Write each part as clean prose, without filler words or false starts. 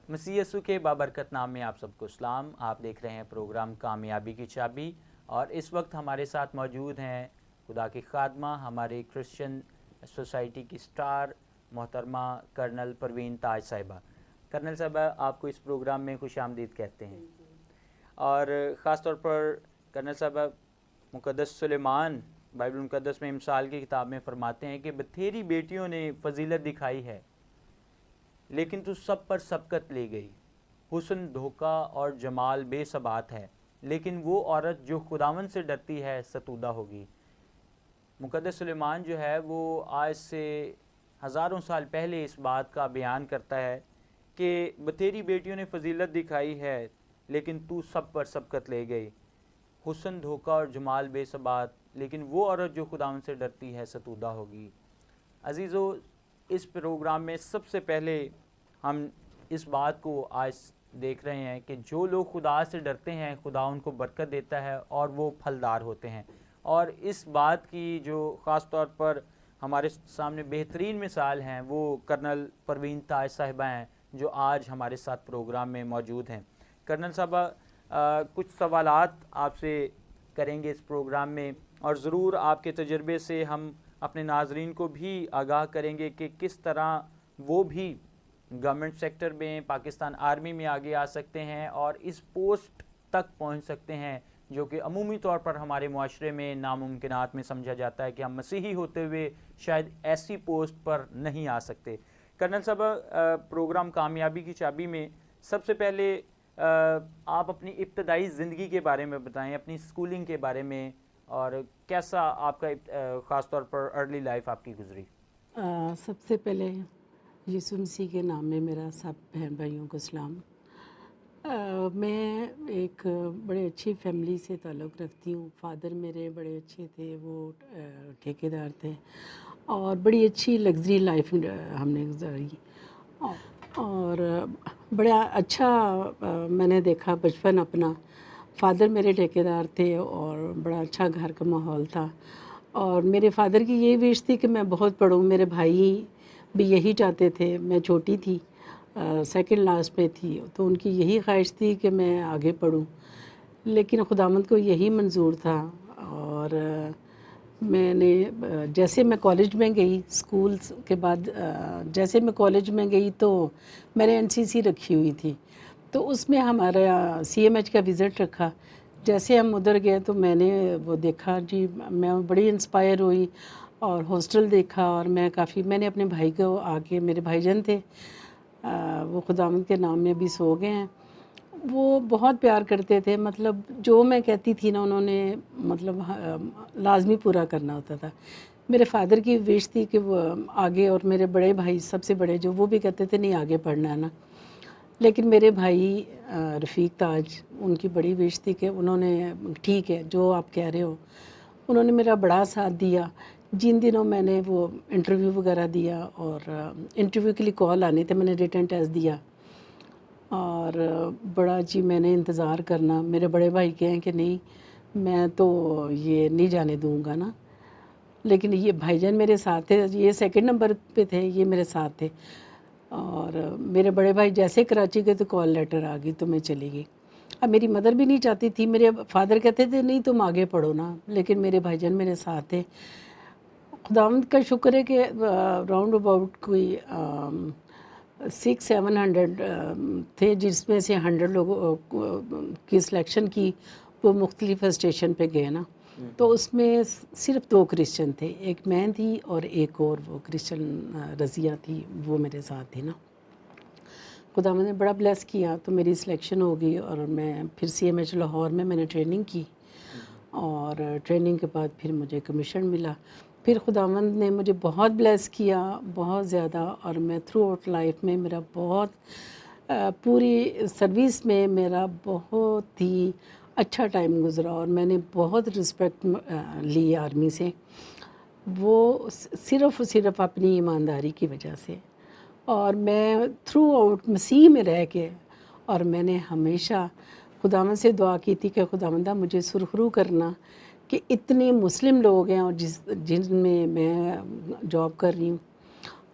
मसीह यीशु के बाबरकत नाम में आप सबको सलाम। आप देख रहे हैं प्रोग्राम कामयाबी की चाबी और इस वक्त हमारे साथ मौजूद हैं खुदा की खादमा, हमारे क्रिश्चियन सोसाइटी की स्टार मोहतरमा कर्नल परवीन ताज साहिबा। कर्नल साहिबा, आपको इस प्रोग्राम में खुश आमदीद कहते हैं। और ख़ास तौर पर कर्नल साहिबा, मुक़द्दस सुलेमान बाइबल मुक़द्दस में मिसाल की किताब में फरमाते हैं कि बथेरी बेटियों ने फजीलत दिखाई है लेकिन तू सब पर सबकत ले गई। हुस्न धोखा और जमाल बेसबात है लेकिन वो औरत जो खुदावन से डरती है सतूदा होगी। मुक़द्दस सुलेमान जो है वो आज से हज़ारों साल पहले इस बात का बयान करता है कि बथेरी बेटियों ने फजीलत दिखाई है लेकिन तू सब पर सबकत ले गई। हुस्न धोखा और जमाल बेसबात, लेकिन वो औरत जो खुदावन से डरती है सतूदा होगी। अजीज़ों, इस प्रोग्राम में सबसे पहले हम इस बात को आज देख रहे हैं कि जो लोग खुदा से डरते हैं खुदा उनको बरकत देता है और वो फलदार होते हैं। और इस बात की जो ख़ास तौर पर हमारे सामने बेहतरीन मिसाल हैं वो कर्नल परवीन ताज साहिबा हैं जो आज हमारे साथ प्रोग्राम में मौजूद हैं। कर्नल साहबा, कुछ सवालात आपसे करेंगे इस प्रोग्राम में और ज़रूर आपके तजर्बे से हम अपने नाजरीन को भी आगाह करेंगे कि किस तरह वो भी गवर्नमेंट सेक्टर में, पाकिस्तान आर्मी में आगे आ सकते हैं और इस पोस्ट तक पहुंच सकते हैं जो कि अमूमी तौर पर हमारे मुआशरे में नामुमकिनात में समझा जाता है कि हम मसीही होते हुए शायद ऐसी पोस्ट पर नहीं आ सकते। कर्नल साहब, प्रोग्राम कामयाबी की चाबी में सबसे पहले आप अपनी इब्तदाई ज़िंदगी के बारे में बताएं, अपनी स्कूलिंग के बारे में और कैसा आपका ख़ास तौर पर अर्ली लाइफ आपकी गुजरी। सबसे पहले यीशु मसीह के नाम में मेरा सब बहन भाइयों को सलाम। मैं एक बड़े अच्छी फैमिली से ताल्लुक़ रखती हूँ। फादर मेरे बड़े अच्छे थे, वो ठेकेदार थे और बड़ी अच्छी लग्जरी लाइफ हमने गुजारी और बड़ा अच्छा मैंने देखा बचपन अपना। फादर मेरे ठेकेदार थे और बड़ा अच्छा घर का माहौल था और मेरे फादर की यही विश थी कि मैं बहुत पढ़ूँ। मेरे भाई भी यही चाहते थे। मैं छोटी थी, सेकंड लास्ट पे थी, तो उनकी यही ख्वाहिश थी कि मैं आगे पढूं, लेकिन खुदावंद को यही मंजूर था। और मैंने जैसे मैं कॉलेज में गई, स्कूल के बाद जैसे मैं कॉलेज में गई तो मैंने एनसीसी रखी हुई थी, तो उसमें हमारा सीएमएच का विज़िट रखा। जैसे हम उधर गए तो मैंने वो देखा जी, मैं बड़ी इंस्पायर हुई और हॉस्टल देखा और मैंने अपने भाई को आके, मेरे भाईजान थे, वो खुदावंद के नाम में भी सो गए हैं। वो बहुत प्यार करते थे, मतलब जो मैं कहती थी ना उन्होंने मतलब लाजमी पूरा करना होता था। मेरे फादर की विश थी कि वो आगे, और मेरे बड़े भाई सबसे बड़े जो, वो भी कहते थे नहीं आगे पढ़ना है ना। लेकिन मेरे भाई रफ़ीक ताज, उनकी बड़ी विश थी कि उन्होंने ठीक है जो आप कह रहे हो, उन्होंने मेरा बड़ा साथ दिया। जिन दिनों मैंने वो इंटरव्यू वगैरह दिया और इंटरव्यू के लिए कॉल आने थे, मैंने रिटन टेस्ट दिया और बड़ा जी मैंने इंतज़ार करना। मेरे बड़े भाई कहें कि नहीं मैं तो ये नहीं जाने दूंगा ना, लेकिन ये भाईजान मेरे साथ थे, ये सेकंड नंबर पे थे, ये मेरे साथ थे। और मेरे बड़े भाई जैसे कराची गए तो कॉल लेटर आ गई तो मैं चली गई। अब मेरी मदर भी नहीं चाहती थी, मेरे फादर कहते थे नहीं तुम आगे पढ़ो ना, लेकिन मेरे भाईजान मेरे साथ थे। खुदावंद का शुक्र है कि राउंड अबाउट कोई 600-700 थे, जिसमें से 100 लोगों की सिलेक्शन की, वो मुख्तलिफ स्टेशन पे गए ना, तो उसमें सिर्फ 2 क्रिश्चियन थे, एक मैं थी और एक और वो क्रिश्चियन रज़िया थी, वो मेरे साथ थी ना। खुदावंद ने बड़ा ब्लेस किया तो मेरी सिलेक्शन हो गई और मैं फिर सीएमएच लाहौर में मैंने ट्रेनिंग की और ट्रेनिंग के बाद फिर मुझे कमीशन मिला। फिर खुदावंद ने मुझे बहुत ब्लेस किया, बहुत ज़्यादा, और मैं थ्रू आउट लाइफ में मेरा बहुत पूरी सर्विस में मेरा बहुत ही अच्छा टाइम गुज़रा और मैंने बहुत रिस्पेक्ट ली आर्मी से, वो सिर्फ़ अपनी ईमानदारी की वजह से। और मैं थ्रू आउट मसीह में रह के, और मैंने हमेशा खुदावंद से दुआ की थी कि खुदावंदा मुझे सुरखरू करना कि इतने मुस्लिम लोग हैं और जिनमें मैं जॉब कर रही हूँ,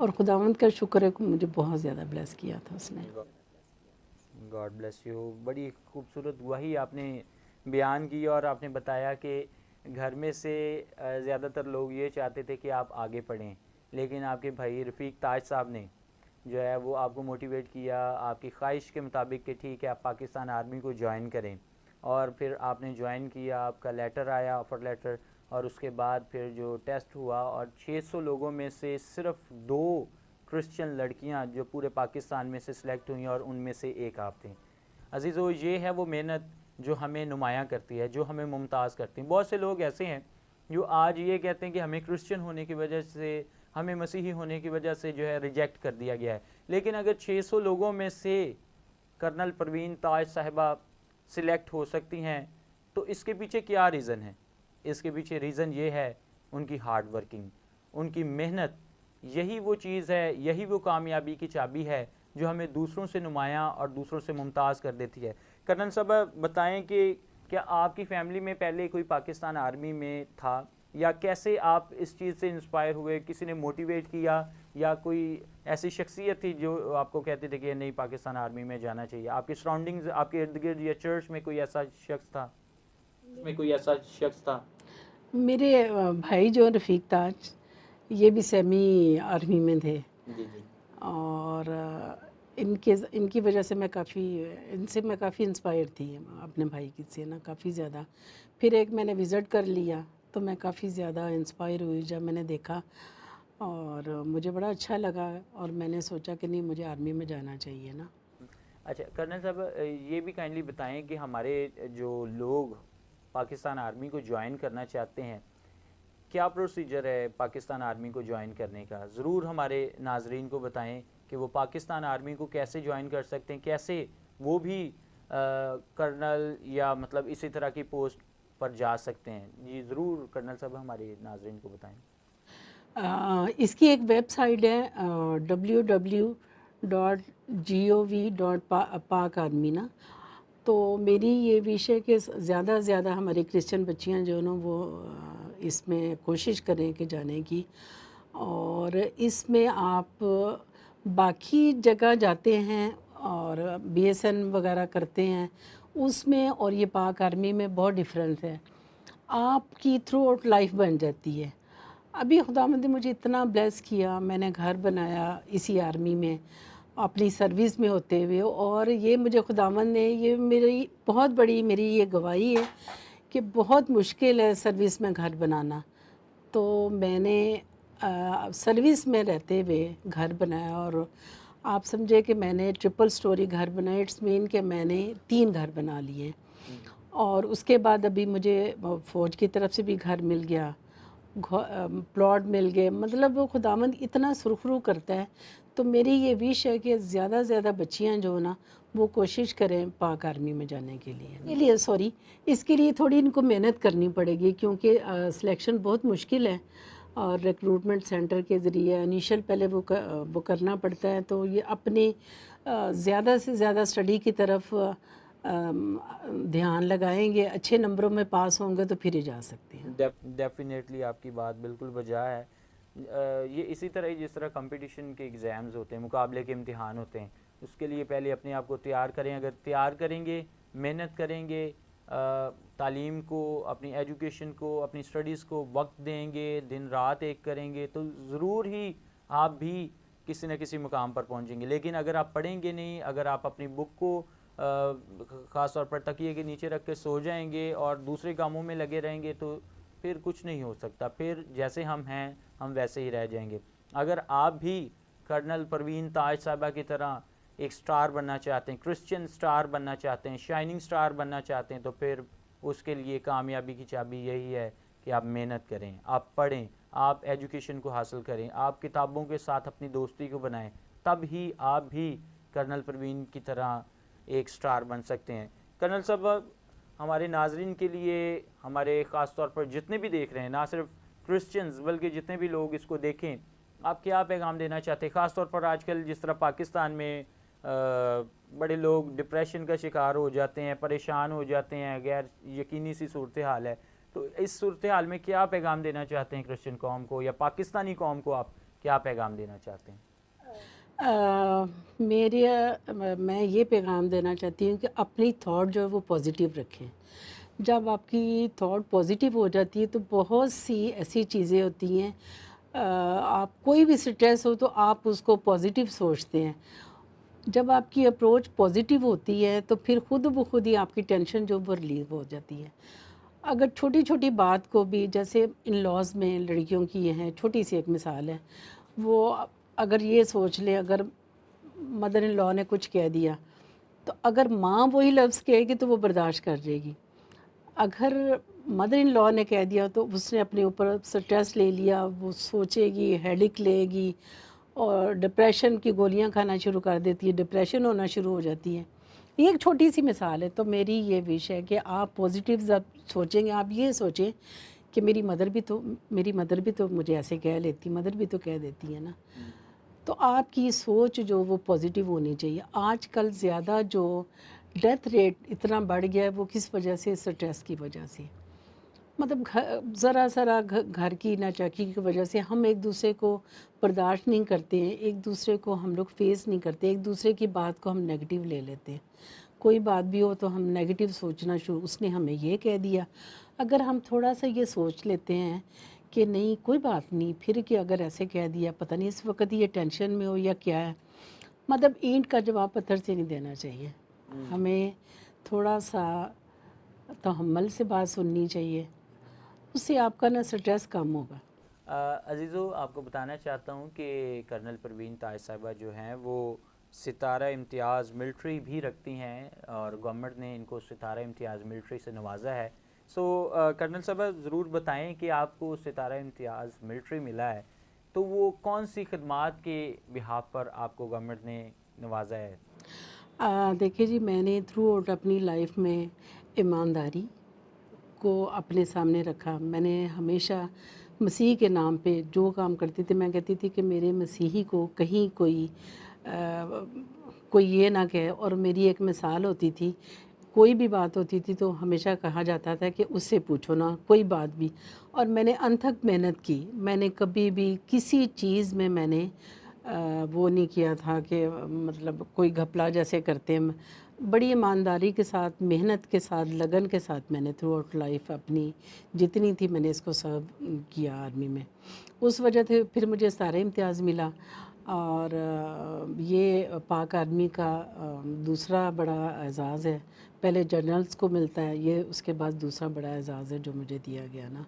और खुदावंद का शुक्र है कि मुझे बहुत ज़्यादा ब्लेस किया था उसने। God bless you. बड़ी खूबसूरत गवाही आपने बयान की और आपने बताया कि घर में से ज़्यादातर लोग ये चाहते थे कि आप आगे पढ़ें, लेकिन आपके भाई रफ़ीक ताज साहब ने जो है वो आपको मोटिवेट किया आपकी ख्वाहिश के मुताबिक कि ठीक है आप पाकिस्तान आर्मी को ज्वाइन करें। और फिर आपने ज्वाइन किया, आपका लेटर आया, ऑफ़र लेटर, और उसके बाद फिर जो टेस्ट हुआ और 600 लोगों में से सिर्फ 2 क्रिश्चियन लड़कियां जो पूरे पाकिस्तान में से सिलेक्ट हुई और उनमें से एक आप थी। अजीज़ो, ये है वो मेहनत जो हमें नुमायाँ करती है, जो हमें मुमताज़ करती है। बहुत से लोग ऐसे हैं जो आज ये कहते हैं कि हमें क्रिश्चियन होने की वजह से, हमें मसीही होने की वजह से जो है रिजेक्ट कर दिया गया है। लेकिन अगर 600 लोगों में से कर्नल परवीन ताज साहिबा सिलेक्ट हो सकती हैं तो इसके पीछे क्या रीज़न है? इसके पीछे रीज़न ये है उनकी हार्ड वर्किंग, उनकी मेहनत। यही वो चीज़ है, यही वो कामयाबी की चाबी है जो हमें दूसरों से नुमायाँ और दूसरों से मुमताज़ कर देती है। कर्नल साहब बताएं कि क्या आपकी फ़ैमिली में पहले कोई पाकिस्तान आर्मी में था, या कैसे आप इस चीज़ से इंस्पायर हुए? किसी ने मोटिवेट किया या कोई ऐसी शख्सियत थी जो आपको कहते थे कि नहीं पाकिस्तान आर्मी में जाना चाहिए? आपके सराउंडिंग्स, आपके इर्द गिर्द या चर्च में कोई ऐसा शख्स था? मेरे भाई जो रफ़ीक ताज, ये भी सेमी आर्मी में थे। जी जी। और इनकी वजह से इनसे मैं काफ़ी इंस्पायर थी अपने भाई की से ना, काफ़ी ज़्यादा। फिर एक मैंने विज़िट कर लिया तो मैं काफ़ी ज़्यादा इंस्पायर हुई जब मैंने देखा, और मुझे बड़ा अच्छा लगा और मैंने सोचा कि नहीं, मुझे आर्मी में जाना चाहिए ना। अच्छा कर्नल साहब, ये भी काइंडली बताएं कि हमारे जो लोग पाकिस्तान आर्मी को ज्वाइन करना चाहते हैं, क्या प्रोसीजर है पाकिस्तान आर्मी को ज्वाइन करने का? ज़रूर हमारे नाजरीन को बताएं कि वो पाकिस्तान आर्मी को कैसे ज्वाइन कर सकते हैं, कैसे वो भी कर्नल या मतलब इसी तरह की पोस्ट पर जा सकते हैं। जी ज़रूर कर्नल साहब हमारे नाजरीन को बताएं। इसकी एक वेबसाइट है www.gov.pak आर्मी ना। तो मेरी ये विश है कि ज़्यादा से ज़्यादा हमारी क्रिश्चियन बच्चियां जो ना वो इसमें कोशिश करें कि जाने की। और इसमें आप बाकी जगह जाते हैं और बीएसएन वगैरह करते हैं उसमें, और ये पाक आर्मी में बहुत डिफरेंस है। आपकी थ्रू आउट लाइफ बन जाती है। अभी खुदावंद ने मुझे इतना ब्लेस किया, मैंने घर बनाया इसी आर्मी में अपनी सर्विस में होते हुए, और ये मुझे खुदावंद ने, ये मेरी बहुत बड़ी मेरी ये गवाही है कि बहुत मुश्किल है सर्विस में घर बनाना। तो मैंने सर्विस में रहते हुए घर बनाया, और आप समझे कि मैंने ट्रिपल स्टोरी घर बनाया। इट्स मीन कि मैंने 3 घर बना लिए। और उसके बाद अभी मुझे फ़ौज की तरफ से भी घर मिल गया, प्लॉट मिल गए। मतलब वो खुदावंद इतना सुरखरू करता है। तो मेरी ये विश है कि ज़्यादा से ज़्यादा बच्चियां जो ना वो कोशिश करें पाक आर्मी में जाने के लिए। इसके लिए थोड़ी इनको मेहनत करनी पड़ेगी, क्योंकि सिलेक्शन बहुत मुश्किल है। और रिक्रूटमेंट सेंटर के ज़रिए इनिशियल पहले वो करना पड़ता है। तो ये अपनी ज़्यादा से ज़्यादा स्टडी की तरफ ध्यान लगाएंगे, अच्छे नंबरों में पास होंगे तो फिर ही जा सकते हैं। डेफिनेटली आपकी बात बिल्कुल बजा है। ये इसी तरह ही जिस तरह कंपटीशन के एग्ज़ाम्स होते हैं, मुकाबले के इम्तिहान होते हैं, उसके लिए पहले अपने आप को तैयार करें। अगर तैयार करेंगे, मेहनत करेंगे, तालीम को, अपनी एजुकेशन को, अपनी स्टडीज़ को वक्त देंगे, दिन रात एक करेंगे, तो ज़रूर ही आप भी किसी न किसी मुकाम पर पहुंचेंगे। लेकिन अगर आप पढ़ेंगे नहीं, अगर आप अपनी बुक को ख़ास तौर पर तकिए के नीचे रख के सो जाएंगे और दूसरे कामों में लगे रहेंगे, तो फिर कुछ नहीं हो सकता। फिर जैसे हम हैं हम वैसे ही रह जाएंगे। अगर आप भी कर्नल परवीन ताज साहिबा की तरह एक स्टार बनना चाहते हैं, क्रिश्चियन स्टार बनना चाहते हैं, शाइनिंग स्टार बनना चाहते हैं, तो फिर उसके लिए कामयाबी की चाबी यही है कि आप मेहनत करें, आप पढ़ें, आप एजुकेशन को हासिल करें, आप किताबों के साथ अपनी दोस्ती को बनाएं। तब ही आप भी कर्नल परवीन की तरह एक स्टार बन सकते हैं। कर्नल साहब, हमारे नाजरीन के लिए, हमारे ख़ास तौर पर जितने भी देख रहे हैं, ना सिर्फ क्रिश्चियंस बल्कि जितने भी लोग इसको देखें, आप क्या पैगाम देना चाहते हैं? ख़ास तौर पर आजकल जिस तरह पाकिस्तान में बड़े लोग डिप्रेशन का शिकार हो जाते हैं, परेशान हो जाते हैं, गैर यकीनी सी सूरत हाल है, तो इस सूरत हाल में क्या पैगाम देना चाहते हैं क्रिश्चियन कौम को या पाकिस्तानी कौम को? आप क्या पैगाम देना चाहते हैं? मैं ये पैगाम देना चाहती हूँ कि अपनी थॉट जो है वो पॉजिटिव रखें। जब आपकी थॉट पॉजिटिव हो जाती है तो बहुत सी ऐसी चीज़ें होती हैं, आप कोई भी स्ट्रेस हो तो आप उसको पॉजिटिव सोचते हैं। जब आपकी अप्रोच पॉजिटिव होती है तो फिर खुद ब खुद ही आपकी टेंशन जो वो रिलीव हो जाती है। अगर छोटी-छोटी बात को भी, जैसे इन-लॉज़ में लड़कियों की ये है, छोटी सी एक मिसाल है, वो अगर ये सोच लें, अगर मदर इन लॉ ने कुछ कह दिया, तो अगर माँ वही लफ्ज़ कहेगी तो वो बर्दाश्त कर जाएगी। अगर मदर इन लॉ ने कह दिया तो उसने अपने ऊपर स्ट्रेस ले लिया, वो सोचेगी, हेडेक लेगी और डिप्रेशन की गोलियां खाना शुरू कर देती है, डिप्रेशन होना शुरू हो जाती है। ये एक छोटी सी मिसाल है। तो मेरी ये विश है कि आप पॉजिटिव जब सोचेंगे, आप ये सोचें कि मेरी मदर भी तो मुझे ऐसे कह लेती, मदर भी तो कह देती है ना। तो आपकी सोच जो वो पॉजिटिव होनी चाहिए। आजकल ज़्यादा जो डेथ रेट इतना बढ़ गया है वो किस वजह से? स्ट्रेस की वजह से। मतलब ज़रा ज़रा घर की नाचाकी की वजह से हम एक दूसरे को बर्दाश्त नहीं करते हैं, एक दूसरे को हम लोग फेस नहीं करते, एक दूसरे की बात को हम नेगेटिव ले लेते हैं। कोई बात भी हो तो हम नेगेटिव सोचना शुरू, उसने हमें ये कह दिया। अगर हम थोड़ा सा ये सोच लेते हैं कि नहीं कोई बात नहीं, फिर कि अगर ऐसे कह दिया, पता नहीं इस वक्त ये टेंशन में हो या क्या है, मतलब ईंट का जवाब पत्थर से नहीं देना चाहिए। हमें थोड़ा सा तहम्मुल से बात सुननी चाहिए, उससे आपका ना स्ट्रेस कम होगा। अजीज़ो, आपको बताना चाहता हूँ कि कर्नल परवीन ताज साहिबा जो हैं वो सितारा इम्तियाज़ मिलिट्री भी रखती हैं और गवर्नमेंट ने इनको सितारा इम्तियाज़ मिलिट्री से नवाजा है। सो कर्नल साहबा ज़रूर बताएं कि आपको सितारा इम्तियाज़ मिलिट्री मिला है तो वो कौन सी खदमात के बिहाफ पर आपको गवर्नमेंट ने नवाजा है? देखिए जी, मैंने थ्रू आउट अपनी लाइफ में ईमानदारी को अपने सामने रखा। मैंने हमेशा मसीह के नाम पे जो काम करती थी, मैं कहती थी कि मेरे मसीही को कहीं कोई ये ना कहे। और मेरी एक मिसाल होती थी, कोई भी बात होती थी तो हमेशा कहा जाता था कि उससे पूछो ना कोई बात भी। और मैंने अनथक मेहनत की, मैंने कभी भी किसी चीज़ में मैंने वो नहीं किया था कि मतलब कोई घपला जैसे करते हैं। बड़ी ईमानदारी के साथ, मेहनत के साथ, लगन के साथ मैंने थ्रू आउट लाइफ अपनी जितनी थी मैंने इसको सर्व किया आर्मी में। उस वजह से फिर मुझे सारे इम्तियाज़ मिला। और ये पाक आर्मी का दूसरा बड़ा एज़ाज़ है। पहले जनरल्स को मिलता है ये, उसके बाद दूसरा बड़ा एज़ाज़ है जो मुझे दिया गया ना।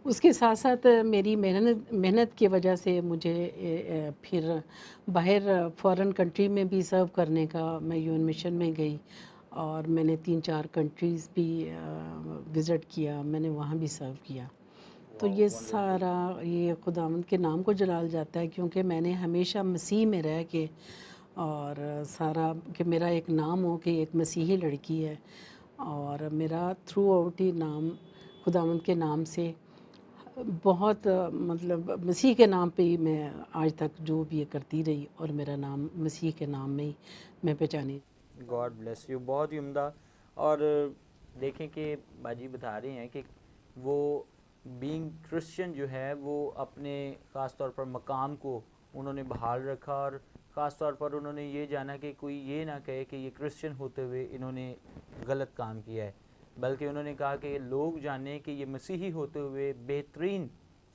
उसके साथ साथ मेरी मेहनत मेहनत की वजह से मुझे फिर बाहर फॉरेन कंट्री में भी सर्व करने का, मैं यूएन मिशन में गई और मैंने 3-4 कंट्रीज़ भी विज़िट किया, मैंने वहाँ भी सर्व किया। तो ये सारा ये खुदावंद के नाम को जलाल जाता है, क्योंकि मैंने हमेशा मसीह में रह के और सारा कि मेरा एक नाम हो कि एक मसीही लड़की है, और मेरा थ्रू आउट ही नाम खुदावंद के नाम से बहुत मतलब मसीह के नाम पे ही मैं आज तक जो भी ये करती रही, और मेरा नाम मसीह के नाम में ही मैं पहचानी। गॉड ब्लेस यू, बहुत ही उम्दा। और देखें कि बाजी बता रही हैं कि वो बीइंग क्रिश्चियन जो है वो अपने ख़ास तौर पर मकाम को उन्होंने बहाल रखा, और ख़ास तौर पर उन्होंने ये जाना कि कोई ये ना कहे कि ये क्रिश्चियन होते हुए इन्होंने गलत काम किया है, बल्कि उन्होंने कहा कि लोग जाने कि ये मसीही होते हुए बेहतरीन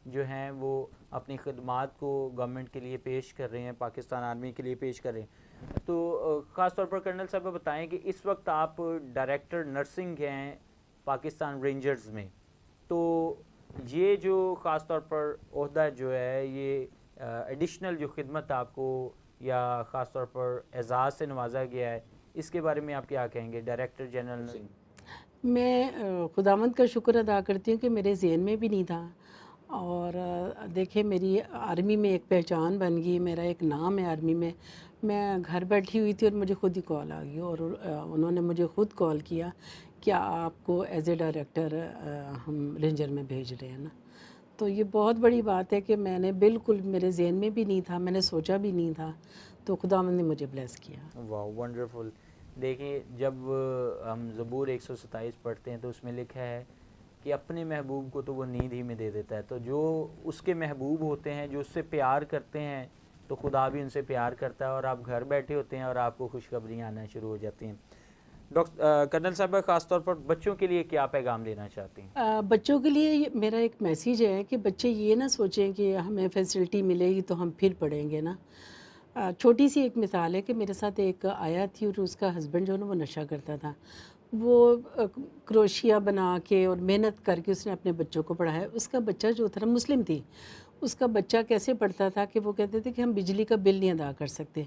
जो हैं वो अपनी खदमात को गवर्नमेंट के लिए पेश कर रहे हैं, पाकिस्तान आर्मी के लिए पेश कर रहे हैं। तो ख़ास तौर पर कर्नल साहब बताएं कि इस वक्त आप डायरेक्टर नर्सिंग हैं पाकिस्तान रेंजर्स में, तो ये जो ख़ास तौर पर ओहदा जो है ये एडिशनल जो खिदमत आपको या ख़ास तौर पर एजाज़ से नवाजा गया है, इसके बारे में आप क्या कहेंगे? Director general nursing. मैं खुदावंद का शुक्र अदा करती हूँ कि मेरे ज़हन में भी नहीं था। और देखिए मेरी आर्मी में एक पहचान बन गई, मेरा एक नाम है आर्मी में। मैं घर बैठी हुई थी और मुझे खुद ही कॉल आ गई, और उन्होंने मुझे खुद कॉल किया कि आपको एज ए डायरेक्टर हम रेंजर में भेज रहे हैं ना। तो ये बहुत बड़ी बात है कि मैंने बिल्कुल, मेरे ज़हन में भी नहीं था, मैंने सोचा भी नहीं था, तो खुदावंद ने मुझे ब्लेस किया। वाह, वंडरफुल। देखिए जब हम ज़बूर 127 पढ़ते हैं तो उसमें लिखा है कि अपने महबूब को तो वो नींद ही में दे देता है। तो जो उसके महबूब होते हैं, जो उससे प्यार करते हैं, तो खुदा भी उनसे प्यार करता है और आप घर बैठे होते हैं और आपको खुशखबरियाँ आना शुरू हो जाती हैं। डॉक्टर कर्नल साहबा, ख़ासतौर पर बच्चों के लिए क्या पैगाम देना चाहती हैं? बच्चों के लिए मेरा एक मैसेज है कि बच्चे ये ना सोचें कि हमें फैसिलिटी मिलेगी तो हम फिर पढ़ेंगे ना। छोटी सी एक मिसाल है कि मेरे साथ एक आया थी और उसका हस्बैंड जो है ना वो नशा करता था। वो क्रोशिया बना के और मेहनत करके उसने अपने बच्चों को पढ़ाया। उसका बच्चा जो था ना मुस्लिम थी, उसका बच्चा कैसे पढ़ता था कि वो कहते थे कि हम बिजली का बिल नहीं अदा कर सकते,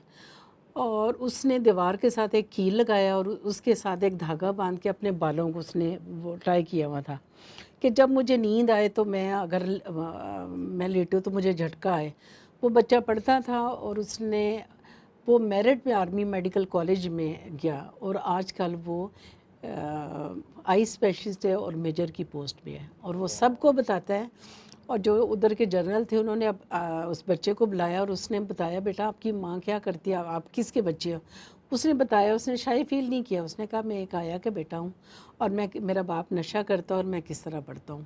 और उसने दीवार के साथ एक कील लगाया और उसके साथ एक धागा बांध के अपने बालों को उसने वो ट्राई किया हुआ था कि जब मुझे नींद आए तो मैं अगर मैं लेटूँ तो मुझे झटका आए। वो बच्चा पढ़ता था और उसने वो मेरिट में आर्मी मेडिकल कॉलेज में गया और आजकल वो आई स्पेशलिस्ट है और मेजर की पोस्ट पे है और वो सबको बताता है। और जो उधर के जनरल थे उन्होंने अब उस बच्चे को बुलाया और उसने बताया, बेटा आपकी माँ क्या करती है, आप किसके बच्चे हो? उसने बताया, उसने शायद फील नहीं किया। उसने कहा मैं एक आया का बेटा हूँ और मेरा बाप नशा करता और मैं किस तरह पढ़ता हूँ।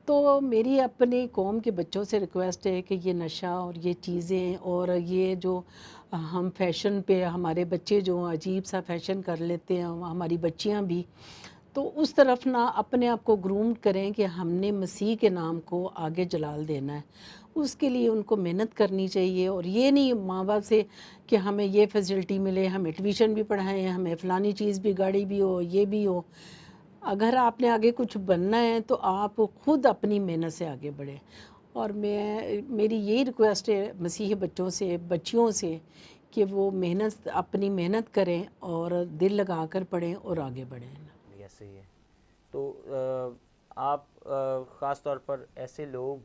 तो मेरी अपनी कौम के बच्चों से रिक्वेस्ट है कि ये नशा और ये चीज़ें और ये जो हम फैशन पे हमारे बच्चे जो अजीब सा फैशन कर लेते हैं, हमारी बच्चियाँ भी, तो उस तरफ ना अपने आप को ग्रूम करें कि हमने मसीह के नाम को आगे जलाल देना है। उसके लिए उनको मेहनत करनी चाहिए और ये नहीं माँ बाप से कि हमें ये फैसिलिटी मिले, हमें ट्यूशन भी पढ़ाएं, हमें फ़लानी चीज़ भी, गाड़ी भी हो, ये भी हो। अगर आपने आगे कुछ बनना है तो आप खुद अपनी मेहनत से आगे बढ़ें। और मेरी यही रिक्वेस्ट है मसीही बच्चों से, बच्चियों से, कि वो मेहनत अपनी मेहनत करें और दिल लगा कर पढ़ें और आगे बढ़ें। ऐसे ही है। तो आप ख़ास तौर पर ऐसे लोग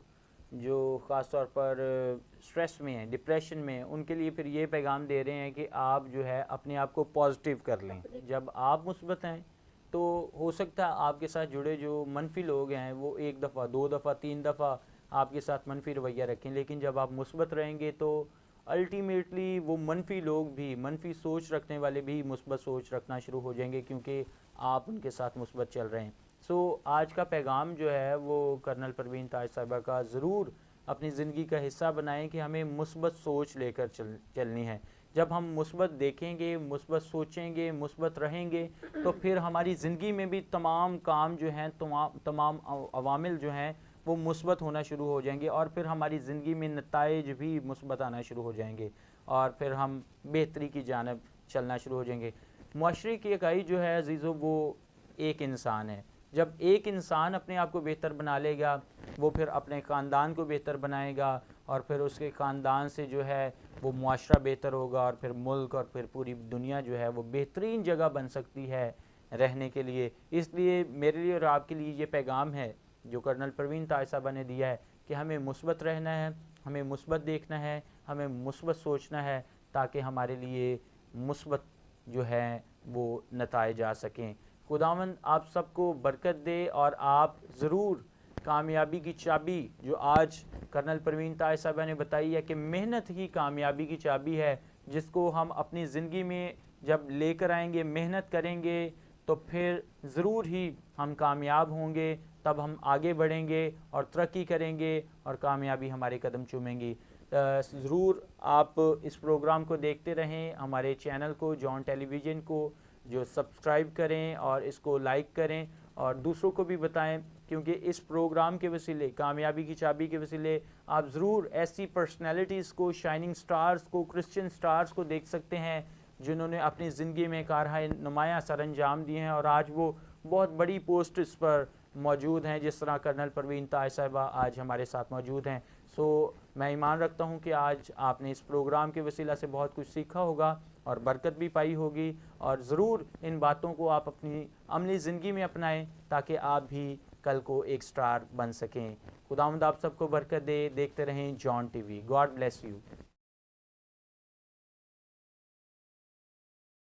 जो ख़ास तौर पर स्ट्रेस में हैं, डिप्रेशन में हैं, उनके लिए फिर ये पैगाम दे रहे हैं कि आप जो है अपने आप को पॉजिटिव कर लें। जब आप मुस्बत हैं तो हो सकता है आपके साथ जुड़े जो मनफी लोग हैं वो एक दफ़ा, दो दफ़ा, तीन दफ़ा आपके साथ मनफी रवैया रखें, लेकिन जब आप मुस्बत रहेंगे तो अल्टीमेटली वो मनफी लोग भी, मनफी सोच रखने वाले भी मुस्बत सोच रखना शुरू हो जाएंगे क्योंकि आप उनके साथ मुस्बत चल रहे हैं। सो आज का पैगाम जो है वो कर्नल परवीन ताज साहिबा का ज़रूर अपनी ज़िंदगी का हिस्सा बनाएं कि हमें मुस्बत सोच लेकर चलनी है। जब हम मुस्बत देखेंगे, मुस्बत सोचेंगे, मुस्बत रहेंगे तो फिर हमारी ज़िंदगी में भी तमाम काम जो हैं, तमाम अवामिल जो हैं वो मुस्बत होना शुरू हो जाएंगे और फिर हमारी ज़िंदगी में नताइज भी मुस्बत आना शुरू हो जाएंगे और फिर हम बेहतरी की जानब चलना शुरू हो जाएंगे। मुआशरे की इकाई जो है अजीज़ों वो एक इंसान है। जब एक इंसान अपने आप को बेहतर बना लेगा वो फिर अपने ख़ानदान को बेहतर बनाएगा और फिर उसके ख़ानदान से जो है वो मुआशरा बेहतर होगा और फिर मुल्क और फिर पूरी दुनिया जो है वो बेहतरीन जगह बन सकती है रहने के लिए। इसलिए मेरे लिए और आपके लिए ये पैगाम है जो कर्नल परवीन ताज साहबा ने दिया है कि हमें मुस्बत रहना है, हमें मुस्बत देखना है, हमें मुस्बत सोचना है ताकि हमारे लिए मुस्बत जो है वो नताए जा सकें। खुदावंद आप सबको बरकत दे और आप ज़रूर कामयाबी की चाबी जो आज कर्नल परवीन ताज साहबा ने बताई है कि मेहनत ही कामयाबी की चाबी है, जिसको हम अपनी ज़िंदगी में जब लेकर आएंगे, मेहनत करेंगे तो फिर ज़रूर ही हम कामयाब होंगे, तब हम आगे बढ़ेंगे और तरक्की करेंगे और कामयाबी हमारे कदम चूमेंगी। ज़रूर आप इस प्रोग्राम को देखते रहें, हमारे चैनल को, जॉन टेलीविज़न को जो सब्सक्राइब करें और इसको लाइक करें और दूसरों को भी बताएं, क्योंकि इस प्रोग्राम के वसीले, कामयाबी की चाबी के वसीले आप ज़रूर ऐसी पर्सनैलिटीज़ को, शाइनिंग स्टार्स को, क्रिश्चियन स्टार्स को देख सकते हैं जिन्होंने अपनी ज़िंदगी में कारहाय नुमायाँ सर अंजाम दिए हैं और आज वो बहुत बड़ी पोस्ट्स पर मौजूद हैं, जिस तरह कर्नल परवीन ताज साहिबा आज हमारे साथ मौजूद हैं। सो मैं ईमान रखता हूँ कि आज आपने इस प्रोग्राम के वसीला से बहुत कुछ सीखा होगा और बरकत भी पाई होगी और ज़रूर इन बातों को आप अपनी अमली ज़िंदगी में अपनाएं ताकि आप भी कल को एक स्टार बन सकें। खुदावंद आप सबको बरकत दे। देखते रहें John TV. God bless you.